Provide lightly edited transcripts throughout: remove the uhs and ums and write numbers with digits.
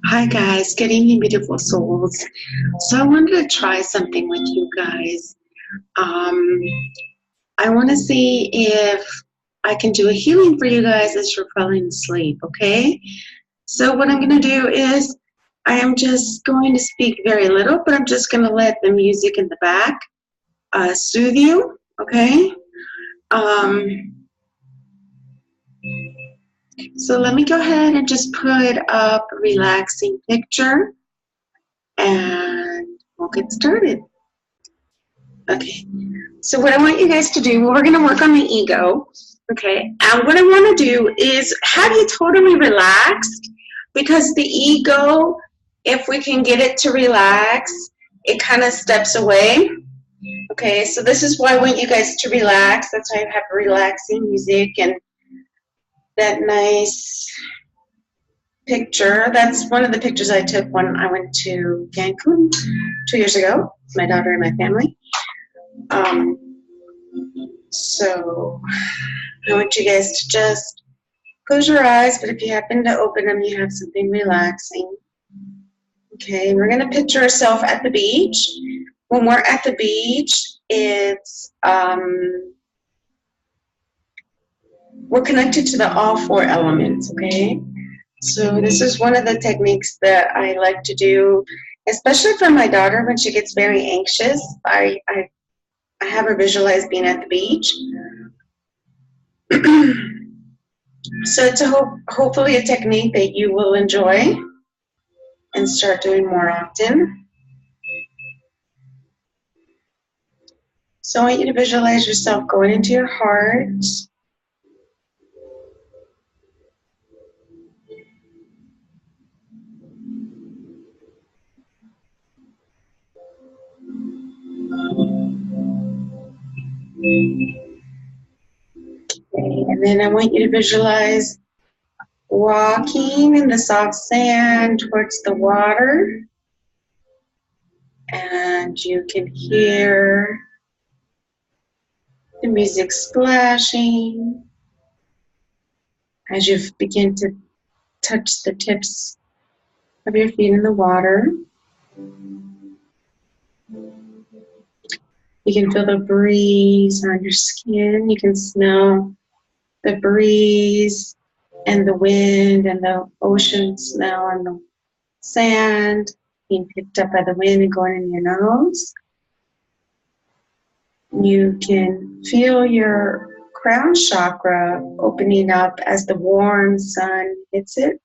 Hi guys, good evening, beautiful souls. So I wanted to try something with you guys. Um, I want to see if I can do a healing for you guys as you're falling asleep, okay? So what I'm going to do is I am just going to speak very little, but I'm just going to let the music in the back soothe you, okay? Um, so let me go ahead and just put up a relaxing picture and we'll get started. Okay, so what I want you guys to do, we're going to work on the ego, okay? And what I want to do is have you totally relaxed, because the ego, if we can get it to relax, it kind of steps away, okay? So this is why I want you guys to relax. That's why I have relaxing music and that nice picture. That's one of the pictures I took when I went to Cancun 2 years ago, my daughter and my family. So I want you guys to just close your eyes, but if you happen to open them, you have something relaxing. Okay, we're going to picture ourselves at the beach. When we're at the beach, it's we're connected to the all four elements, okay? So this is one of the techniques that I like to do, especially for my daughter when she gets very anxious. I have her visualize being at the beach. So it's hopefully a technique that you will enjoy and start doing more often. So I want you to visualize yourself going into your heart. Okay, and then I want you to visualize walking in the soft sand towards the water. And you can hear the music splashing as you begin to touch the tips of your feet in the water. You can feel the breeze on your skin. You can smell the breeze and the wind and the ocean smell and the sand being picked up by the wind and going in your nose. You can feel your crown chakra opening up as the warm sun hits it.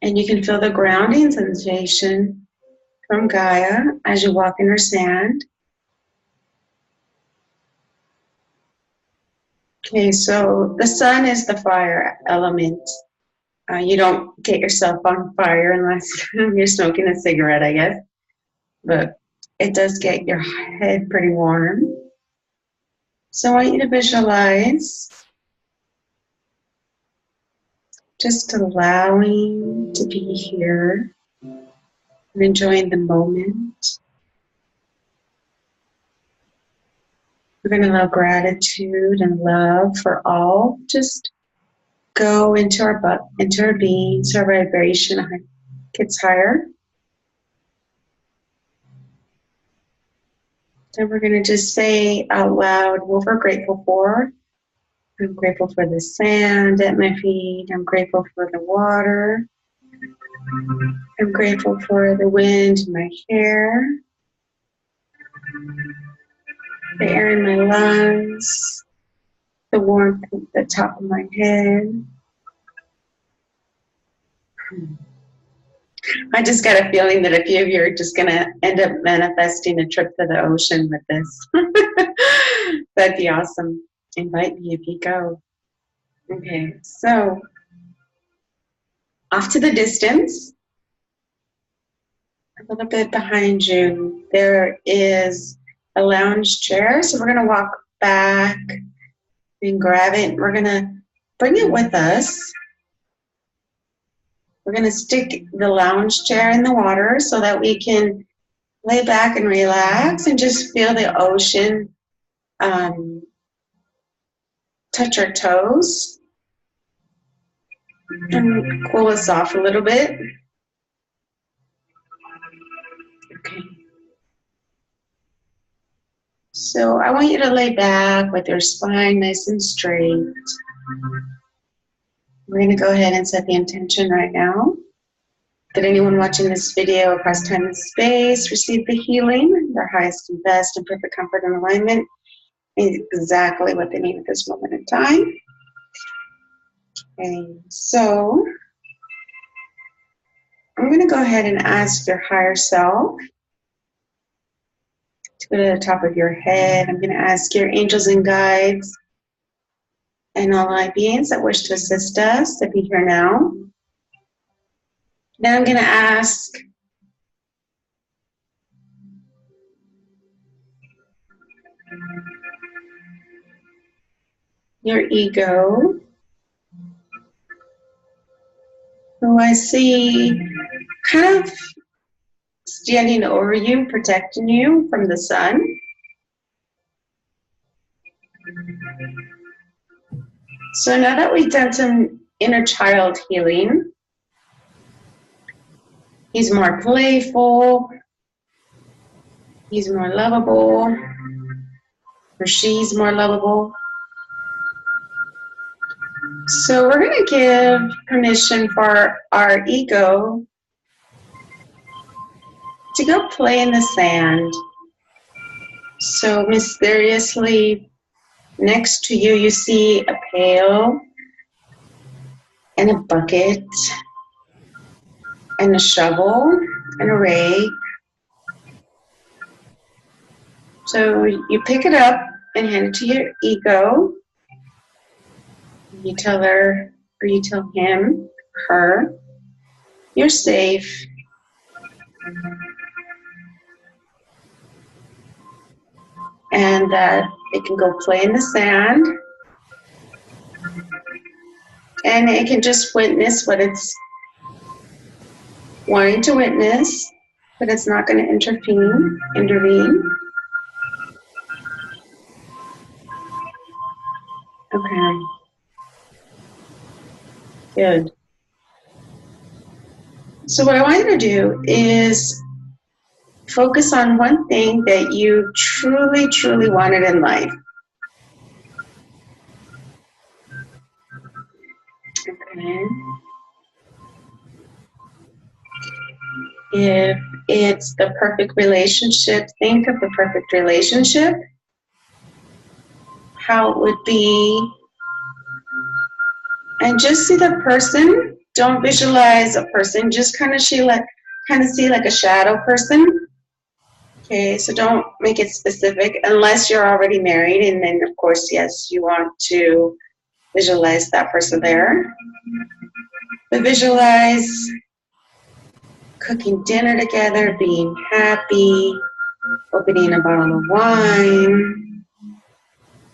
And you can feel the grounding sensation from Gaia as you walk in her sand. Okay, so the sun is the fire element. You don't get yourself on fire unless you're smoking a cigarette, I guess. But it does get your head pretty warm. So I want you to visualize just allowing to be here and enjoying the moment. We're going to allow gratitude and love for all. Just go into our being, so our vibration gets higher. And we're going to just say out loud what we're grateful for. I'm grateful for the sand at my feet. I'm grateful for the water. I'm grateful for the wind in my hair, the air in my lungs, the warmth at the top of my head. I just got a feeling that a few of you are just going to end up manifesting a trip to the ocean with this. That'd be awesome. Invite me if you go. Okay, so off to the distance, a little bit behind you, there is a lounge chair. So we're going to walk back and grab it. We're going to bring it with us. We're going to stick the lounge chair in the water so that we can lay back and relax and just feel the ocean touch our toes. And cool us off a little bit. Okay. So I want you to lay back with your spine nice and straight. We're going to go ahead and set the intention right now. That anyone watching this video across time and space receive the healing, their highest and best and perfect comfort and alignment, is exactly what they need at this moment in time. Okay, so I'm going to go ahead and ask your higher self to go to the top of your head. I'm going to ask your angels and guides and all light beings that wish to assist us to be here now. Then I'm going to ask your ego, who I see kind of standing over you, protecting you from the sun. So now that we've done some inner child healing, he's more playful, he's more lovable, or she's more lovable. So we're going to give permission for our ego to go play in the sand. So mysteriously, next to you, you see a pail and a bucket and a shovel and a rake. So you pick it up and hand it to your ego. You tell her, or you tell him, her, you're safe. And that it can go play in the sand. And it can just witness what it's wanting to witness, but it's not going to intervene. Okay. Good. So what I want you to do is focus on one thing that you truly, truly wanted in life. Okay. If it's the perfect relationship, think of the perfect relationship, how it would be, and just see the person. Don't visualize a person, just kind of see like a shadow person. Okay, so don't make it specific unless you're already married, and then of course, yes, you want to visualize that person there. But visualize cooking dinner together, being happy, opening a bottle of wine,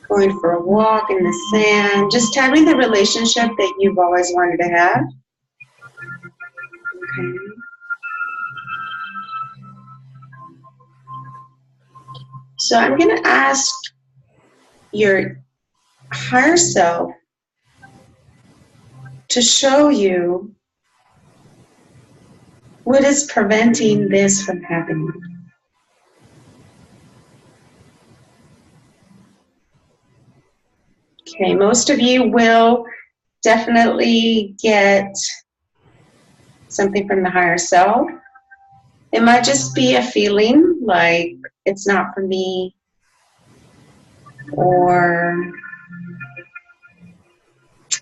going for a walk in the sand, just having the relationship that you've always wanted to have. Okay. So I'm going to ask your higher self to show you what is preventing this from happening. Okay, most of you will definitely get something from the higher self. It might just be a feeling like it's not for me, or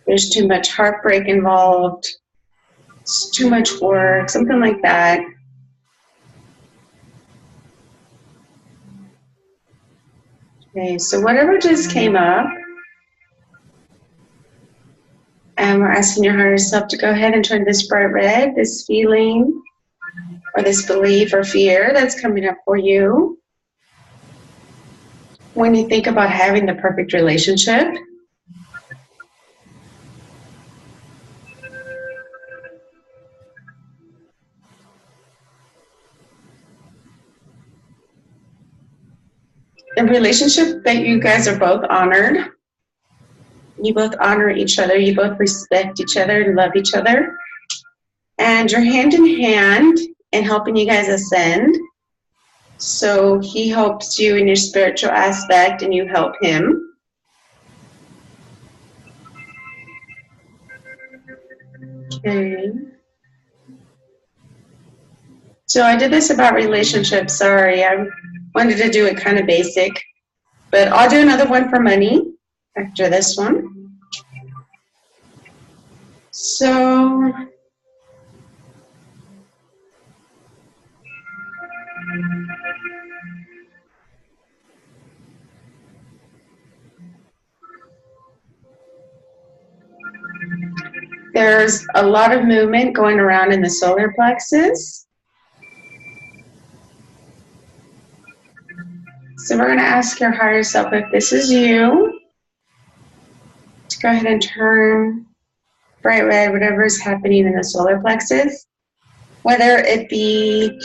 there's too much heartbreak involved, it's too much work, something like that. Okay, so whatever just came up, and we're asking your higher self to go ahead and turn this bright red, this feeling, or this belief or fear that's coming up for you when you think about having the perfect relationship. A relationship that you guys are both honored, You both honor each other. You both respect each other and love each other. And you're hand in hand in helping you guys ascend. So he helps you in your spiritual aspect and you help him. Okay. So I did this about relationships. Sorry, I wanted to do it kind of basic. But I'll do another one for money after this one. So there's a lot of movement going around in the solar plexus. So we're going to ask your higher self, if this is you, to go ahead and turn bright red, whatever is happening in the solar plexus, whether it be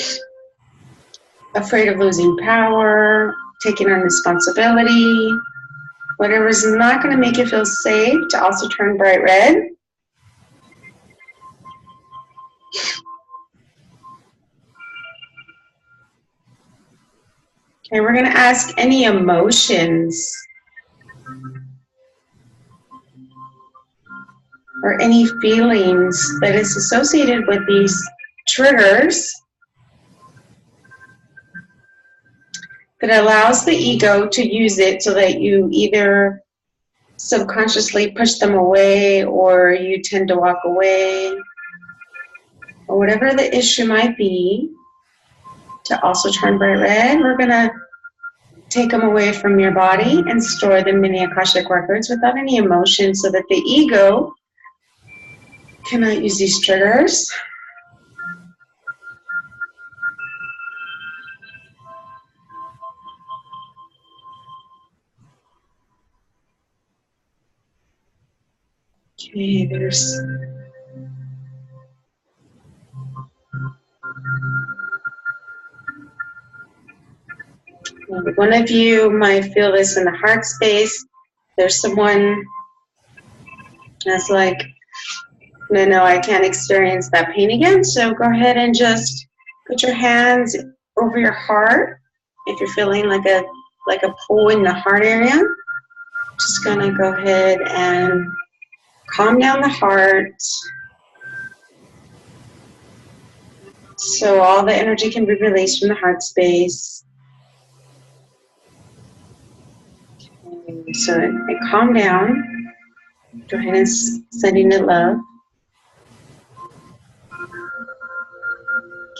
afraid of losing power, taking on responsibility, whatever is not going to make you feel safe, to also turn bright red. Okay, we're going to ask any emotions or any feelings that is associated with these triggers that allows the ego to use it so that you either subconsciously push them away or you tend to walk away, or whatever the issue might be, to also turn bright red. We're going to take them away from your body and store them in the Akashic records without any emotion so that the ego cannot use these triggers. Okay, there's one of you might feel this in the heart space. There's someone that's like, no, I can't experience that pain again. So go ahead and just put your hands over your heart. If you're feeling like a pull in the heart area, just gonna go ahead and calm down the heart so all the energy can be released from the heart space. Okay, so calm down. Go ahead and send in the love.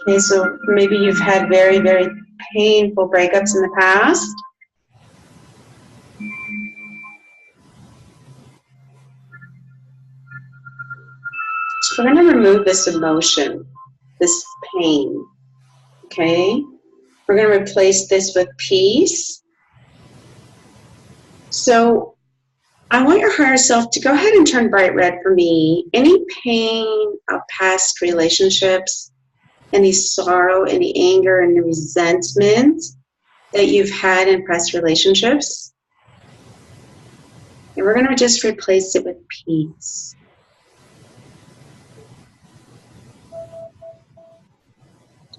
Okay, so maybe you've had very, very painful breakups in the past. So we're going to remove this emotion, this pain, okay? We're going to replace this with peace. So I want your higher self to go ahead and turn bright red for me. Any pain of past relationships, any sorrow, any anger, any resentment that you've had in past relationships. And we're going to just replace it with peace.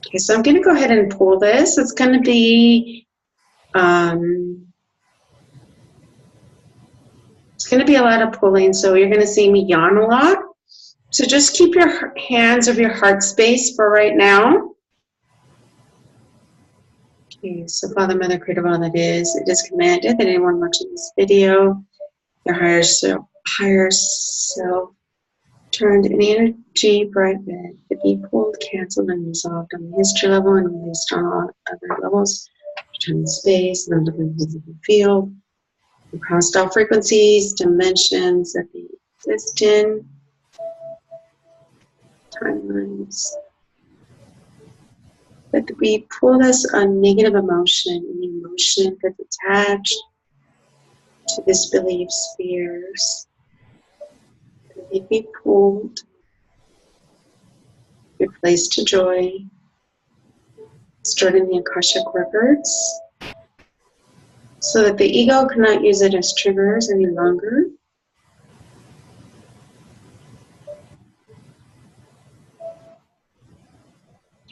Okay, so I'm going to go ahead and pull this. It's going to be, it's going to be a lot of pulling, so you're going to see me yawn a lot. So just keep your hands over your heart space for right now. Okay, so Father, Mother, Creator of all that is, it is commanded that anyone watching this video, your higher self, turned any energy bright red to be pulled, canceled, and resolved on the history level and released on all other levels, time and space, and under the visible field, across all frequencies, dimensions that they exist in, timelines. That we pull this on negative emotion, any emotion that's attached to this belief spheres. They be pulled, replaced to joy, stored in the Akashic records, so that the ego cannot use it as triggers any longer.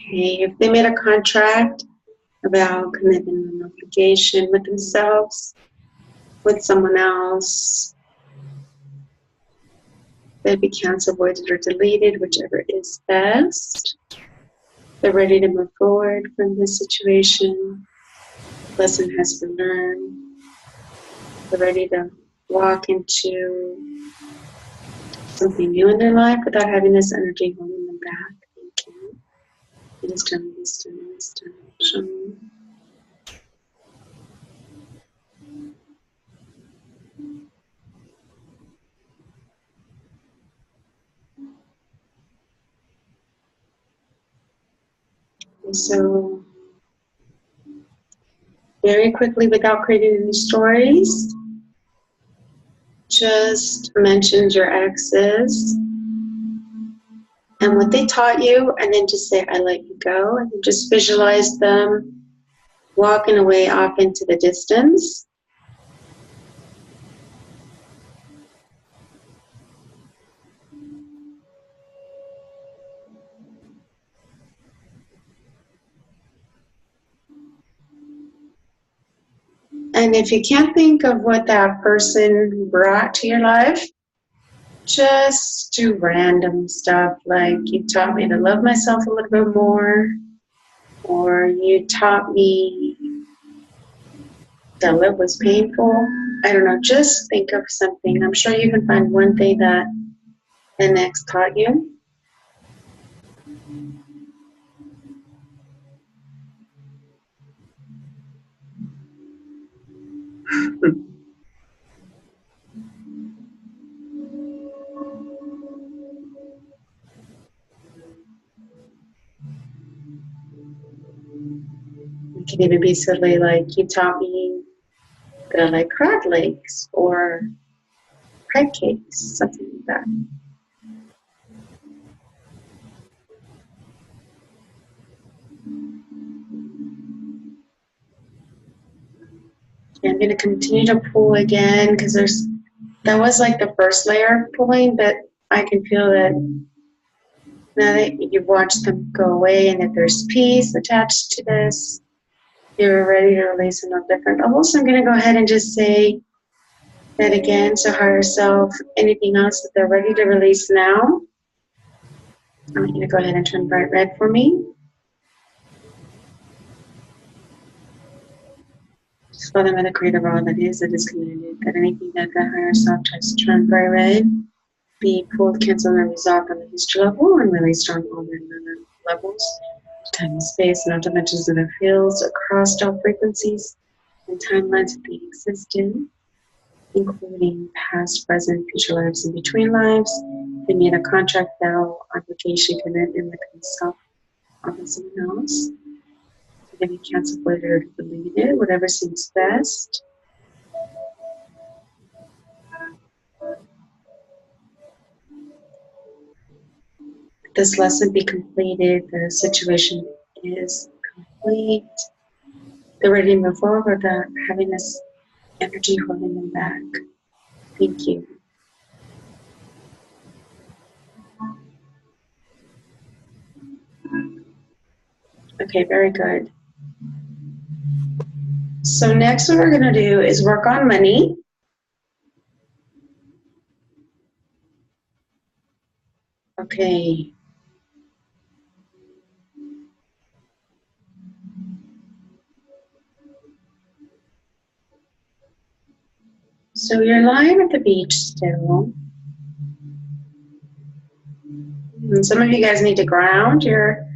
Okay, if they made a contract about commitment and obligation with themselves, with someone else, they'd be canceled, voided, or deleted, whichever is best. They're ready to move forward from this situation. Lesson has been learned. They're ready to walk into something new in their life without having this energy holding them back. Thank you. It is done, it is done, it is done. Show me. And so, very quickly, without creating any stories, just mention your exes and what they taught you, and then just say, I let you go, and then just visualize them walking away off into the distance. And if you can't think of what that person brought to your life, just do random stuff like, you taught me to love myself a little bit more, or you taught me that love was painful. I don't know, just think of something. I'm sure you can find one thing that an ex taught you. It can even be silly, like, you taught me that I like crab legs or crab cakes, something like that. Okay, I'm going to continue to pull again because that was like the first layer of pulling, but I can feel that now that you've watched them go away and that there's peace attached to this, you're ready to release on different levels. So I'm going to go ahead and just say that again. So higher self, anything else that they're ready to release now. I'm going to go ahead and turn bright red for me. Just Father, Mother, Creator, all that is committed, that anything that the higher self tries to turn bright red be pulled, canceled, and resolved on the history level and released on all the levels, time and space, and all dimensions of the fields across all frequencies and timelines that they exist in, including past, present, future lives, and between lives. They made a contract, vow, obligation, commitment with themselves or with someone else. They can be canceled, voided, or deleted, whatever seems best. This lesson be completed, the situation is complete. They're ready to move forward without having this energy holding them back. Thank you. Okay, very good. So next what we're going to do is work on money. Okay. So you're lying at the beach still. And some of you guys need to ground. Your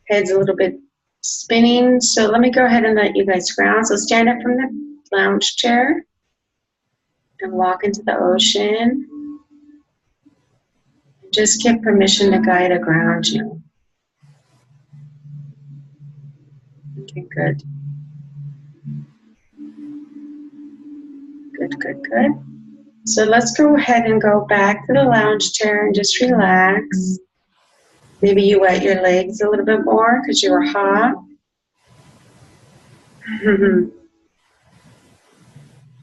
head's a little bit spinning. So let me go ahead and let you guys ground. So stand up from the lounge chair and walk into the ocean. Just give permission to guide or ground you. Okay, good. Good, good, good. So let's go ahead and go back to the lounge chair and just relax. Maybe you wet your legs a little bit more because you were hot.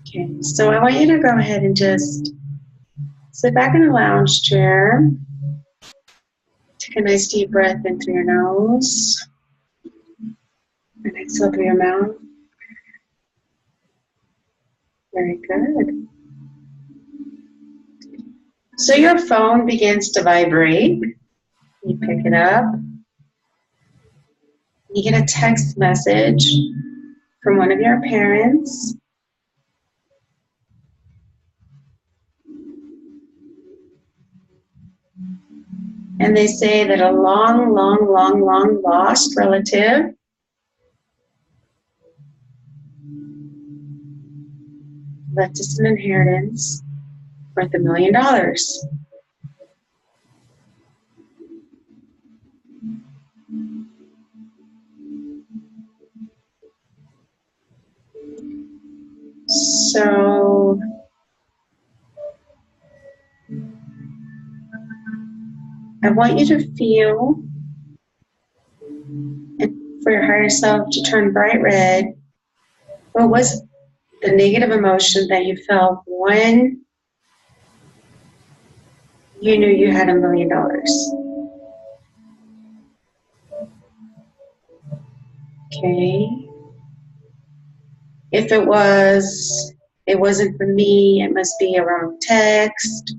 Okay, so I want you to go ahead and just sit back in the lounge chair. Take a nice deep breath in through your nose. And exhale through your mouth. Very good. So your phone begins to vibrate. You pick it up. You get a text message from one of your parents. And they say that a long lost relative left us an inheritance worth $1 million. So I want you to feel, and for your higher self to turn bright red, what was the negative emotion that you felt when you knew you had $1 million? Okay. If it wasn't for me, it must be a wrong text.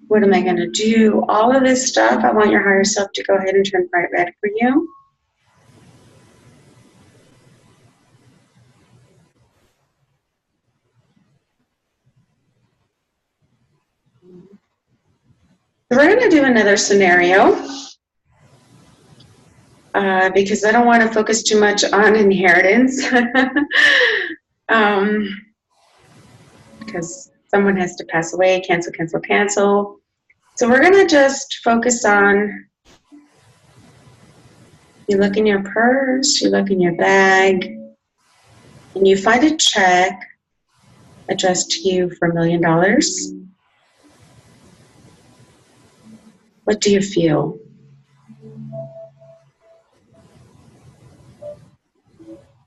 What am I going to do? All of this stuff, I want your higher self to go ahead and turn bright red for you. So we're going to do another scenario because I don't want to focus too much on inheritance because someone has to pass away, cancel. So we're going to just focus on, you look in your purse, you look in your bag, and you find a check addressed to you for $1 million. What do you feel?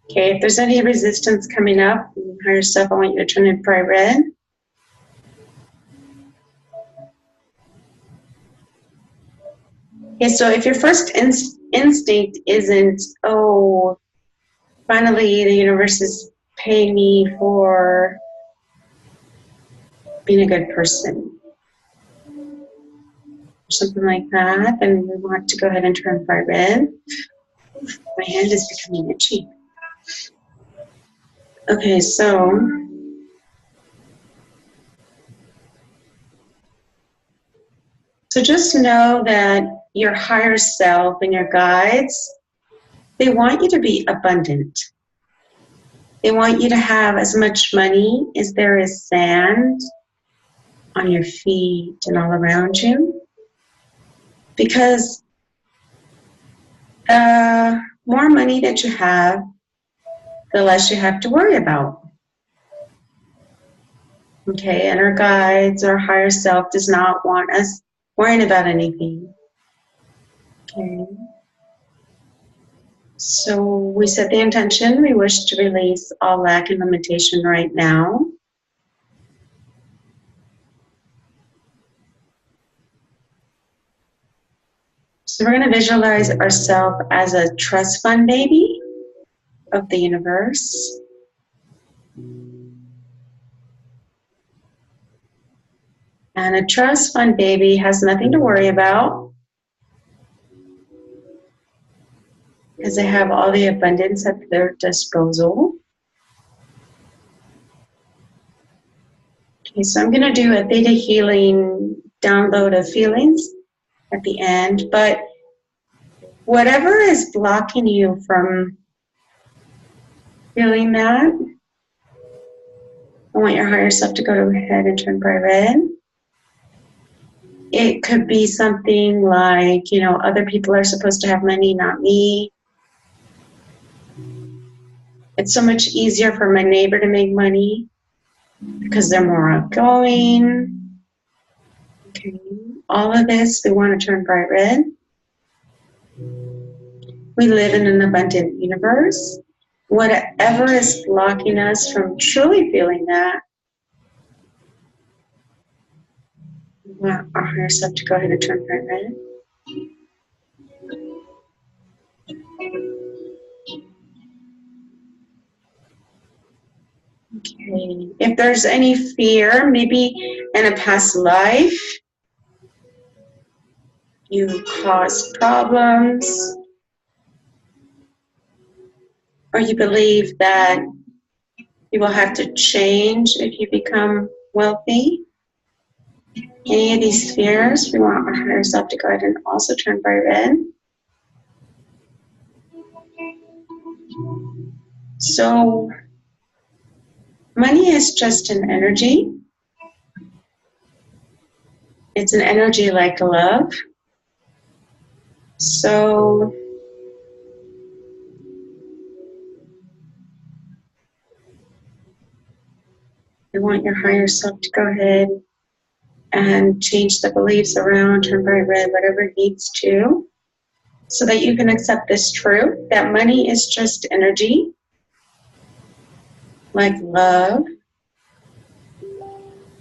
Okay, if there's any resistance coming up, higher self, I want you to turn it bright red. Okay, so if your first instinct isn't, oh, finally the universe is paying me for being a good person, or something like that, then we want to go ahead and turn bright red. My hand is becoming itchy. Okay, so just know that your higher self and your guides, they want you to be abundant. They want you to have as much money as there is sand on your feet and all around you. Because the more money that you have, the less you have to worry about. Okay, and our guides, our higher self does not want us worrying about anything. Okay. So we set the intention, we wish to release all lack and limitation right now. So we're going to visualize ourselves as a trust fund baby of the universe. And a trust fund baby has nothing to worry about because they have all the abundance at their disposal. Okay, so I'm going to do a theta healing download of feelings at the end, but whatever is blocking you from feeling that, I want your higher self to go ahead and turn bright red. It could be something like, other people are supposed to have money, not me. It's so much easier for my neighbor to make money because they're more outgoing. Okay, all of this, we want to turn bright red. We live in an abundant universe. Whatever is blocking us from truly feeling that, we want our higher self to go ahead and turn bright red. Okay. If there's any fear, maybe in a past life, you caused problems, or you believe that you will have to change if you become wealthy. Any of these fears, we want our higher self to go ahead and also turn bright red. So, money is just an energy. It's an energy like love. So, you want your higher self to go ahead and change the beliefs around, turn bright red, whatever it needs to, so that you can accept this truth that money is just energy, like love,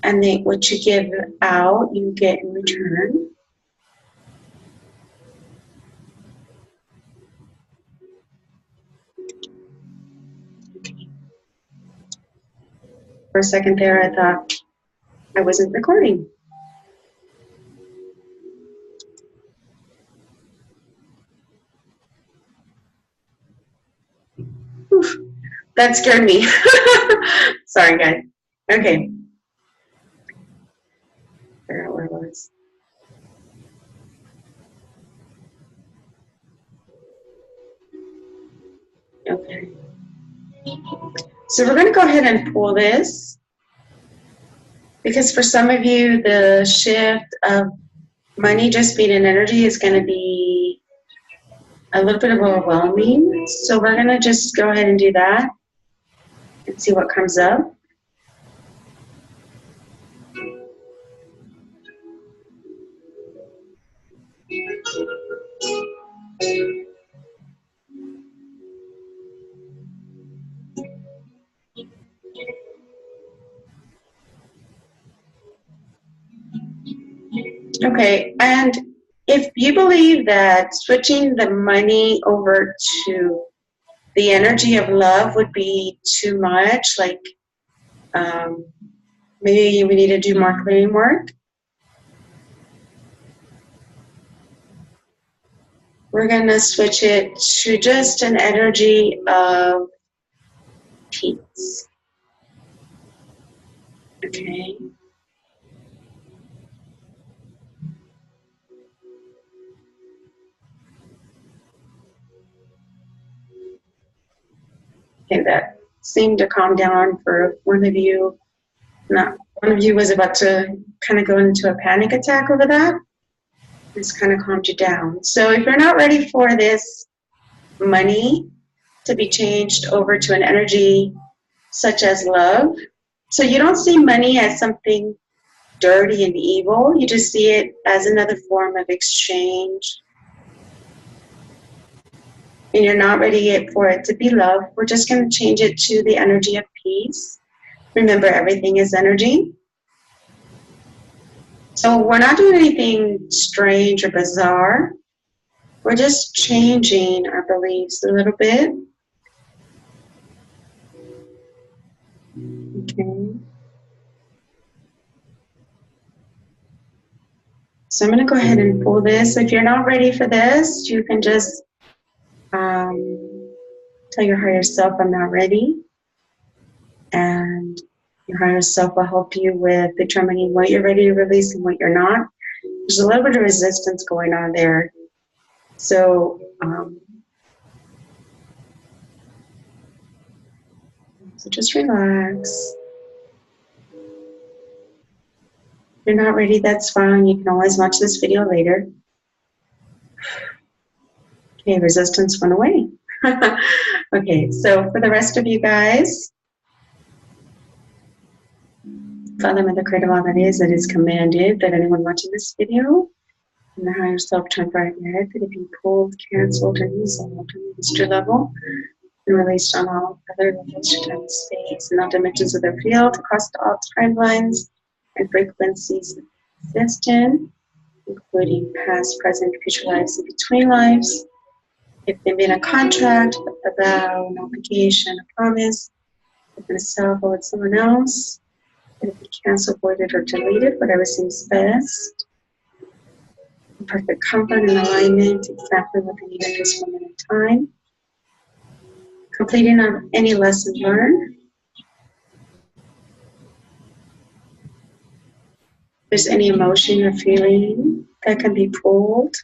and that what you give out, you get in return. For a second there, I thought I wasn't recording. Oof, that scared me. Sorry, guys. Okay. Figure out where it was. Okay. So we're going to go ahead and pull this, because for some of you, the shift of money just being an energy is going to be a little bit overwhelming. So we're going to just go ahead and do that and see what comes up. Okay, and if you believe that switching the money over to the energy of love would be too much, like maybe we need to do more clearing work, we're going to switch it to just an energy of peace. Okay. Okay, that seemed to calm down for one of you. Not one of you was about to kind of go into a panic attack over that. It's kind of calmed you down. So if you're not ready for this money to be changed over to an energy such as love, so you don't see money as something dirty and evil, you just see it as another form of exchange, and you're not ready yet for it to be love, we're just going to change it to the energy of peace. Remember, everything is energy. So we're not doing anything strange or bizarre. We're just changing our beliefs a little bit. Okay. So I'm going to go ahead and pull this. If you're not ready for this, you can just tell your higher self, I'm not ready. And your higher self will help you with determining what you're ready to release and what you're not. There's a little bit of resistance going on there. So, so just relax. If you're not ready, that's fine. You can always watch this video later. Okay, resistance went away. Okay, so for the rest of you guys, Father, Mother, Creator, all that is, it is commanded that anyone watching this video in the higher self turn bright red, that it be pulled, canceled, or resolved on the master level and released on all other levels of time, space, and all dimensions of their field across all timelines and frequencies exist in, including past, present, future lives, and between lives. If they made a contract, a vow, an obligation, a promise, with myself or with someone else. It can be canceled, avoided, or deleted, whatever seems best. In perfect comfort and alignment, exactly what they need at this moment in time. Completing on any lesson learned. If there's any emotion or feeling that can be pulled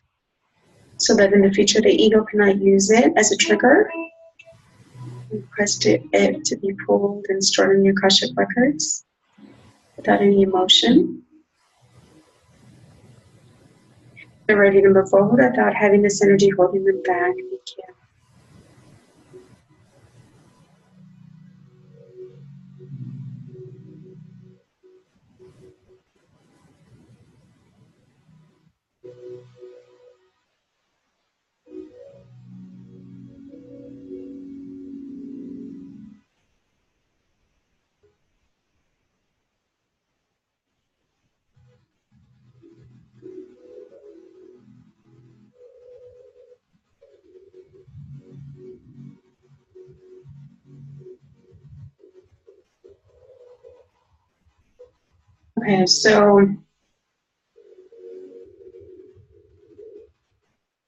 so that in the future the ego cannot use it as a trigger. Request it to be pulled and stored in your Akashic records without any emotion. They're ready to move forward without having this energy holding them back. Thank you. Okay, so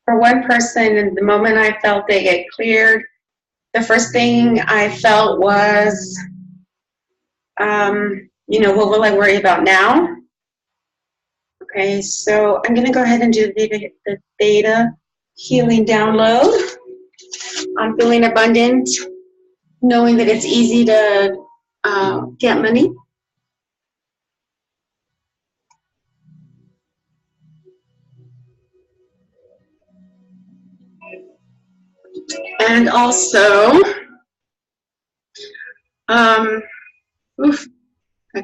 for one person, the moment I felt they get cleared, the first thing I felt was, what will I worry about now? Okay, so I'm going to go ahead and do the Theta Healing download. I'm feeling abundant, knowing that it's easy to get money. And also, that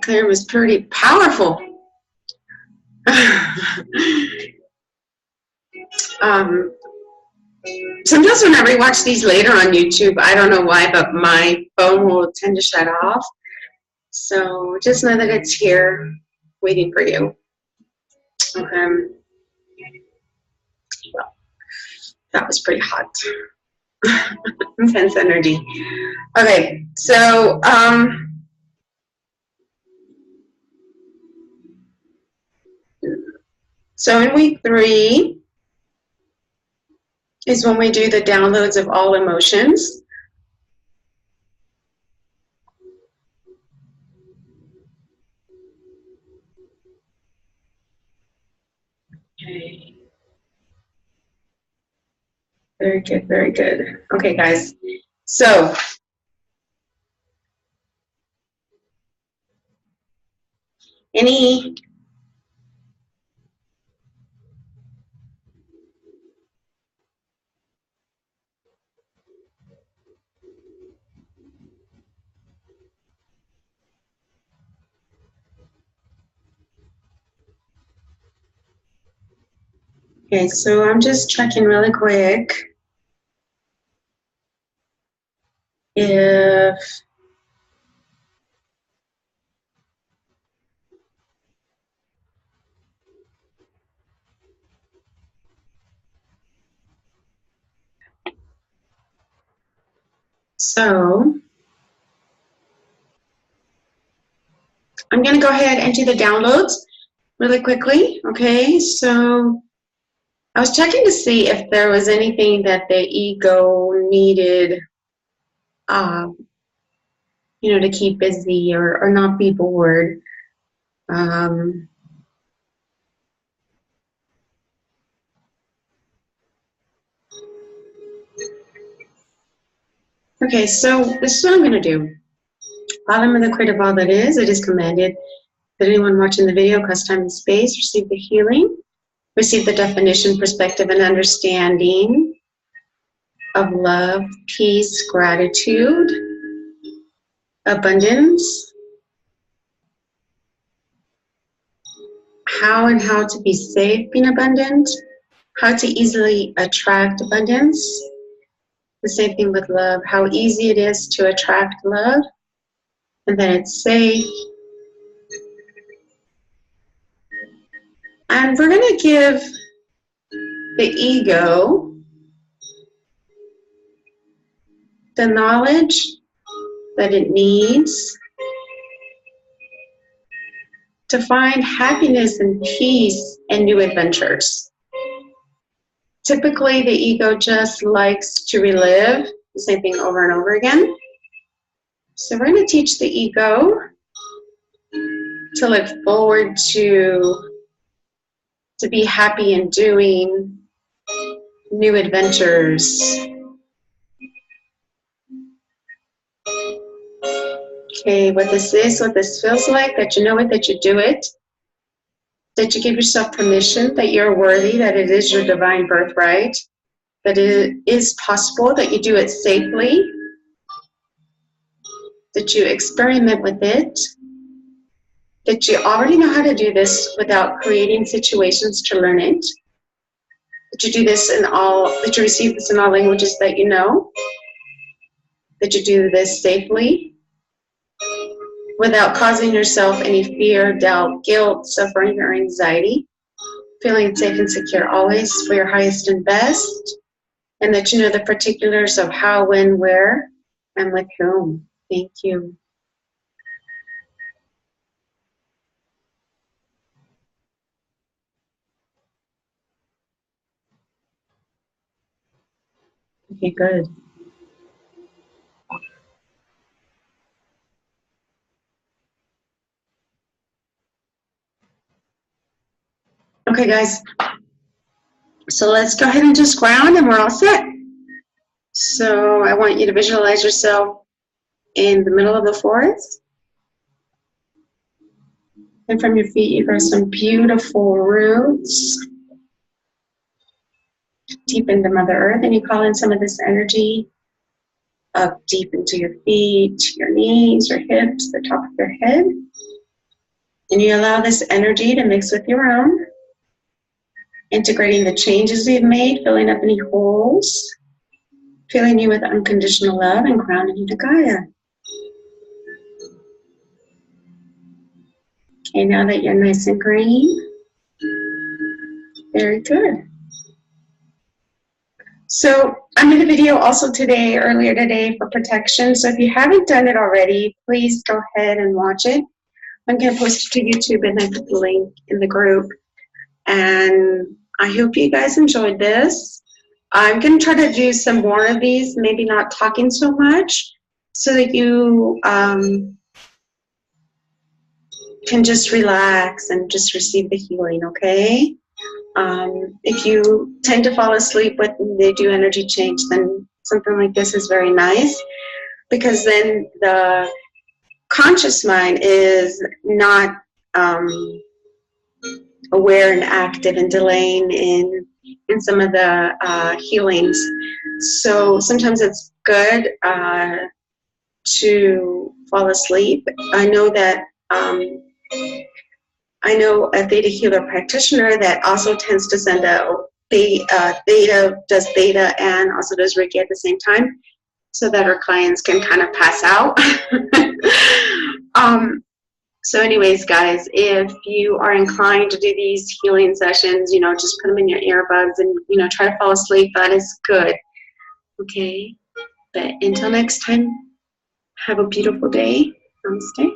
clear was pretty powerful. Sometimes when I rewatch these later on YouTube, I don't know why, but my phone will tend to shut off. So just know that it's here waiting for you. Well, that was pretty hot. Intense energy. Okay, so in week 3 is when we do the downloads of all emotions. Okay. Very good, very good. Okay, guys. So okay, so I'm just checking really quick if so I'm going to go ahead and do the downloads really quickly. Okay, so I was checking to see if there was anything that the ego needed, to keep busy or not be bored. Okay, so this is what I'm going to do. While I'm in the creative all that is, it is commanded that anyone watching the video across time and space receive the healing, receive the definition, perspective, and understanding of love, peace, gratitude, abundance, how to be safe being abundant, how to easily attract abundance. The same thing with love, how easy it is to attract love, and that it's safe. And we're going to give the ego the knowledge that it needs to find happiness and peace and new adventures. Typically, the ego just likes to relive the same thing over and over again. So we're going to teach the ego to look forward to be happy in doing new adventures. Okay, what this is, what this feels like, that you know it, that you do it, that you give yourself permission, that you're worthy, that it is your divine birthright, that it is possible, that you do it safely, that you experiment with it, that you already know how to do this without creating situations to learn it, that you do this in all, that you receive this in all languages that you know, that you do this safely, without causing yourself any fear, doubt, guilt, suffering, or anxiety, feeling safe and secure always for your highest and best, and that you know the particulars of how, when, where, and with whom. Thank you. Okay, good. Okay, guys. So let's go ahead and just ground, and we're all set. So I want you to visualize yourself in the middle of the forest. And from your feet, you grow some beautiful roots deep into Mother Earth, and you call in some of this energy up deep into your feet, your knees, your hips, the top of your head. And you allow this energy to mix with your own, integrating the changes you've made, filling up any holes, filling you with unconditional love, and grounding you to Gaia. Okay, now that you're nice and green, very good. So I made a video also today, earlier today, for protection. So if you haven't done it already, please go ahead and watch it. I'm going to post it to YouTube, and I put the link in the group. And I hope you guys enjoyed this. I'm going to try to do some more of these, maybe not talking so much, so that you can just relax and just receive the healing, okay? If you tend to fall asleep when they do energy change, then something like this is very nice, because then the conscious mind is not aware and active and delaying in some of the healings. So sometimes it's good to fall asleep. I know that I know a Theta Healer practitioner that also tends to send out Theta, does Theta and also does Reiki at the same time, so that her clients can kind of pass out. So anyways, guys, if you are inclined to do these healing sessions, you know, just put them in your earbuds and, you know, try to fall asleep. That is good. Okay? But until next time, have a beautiful day. Namaste.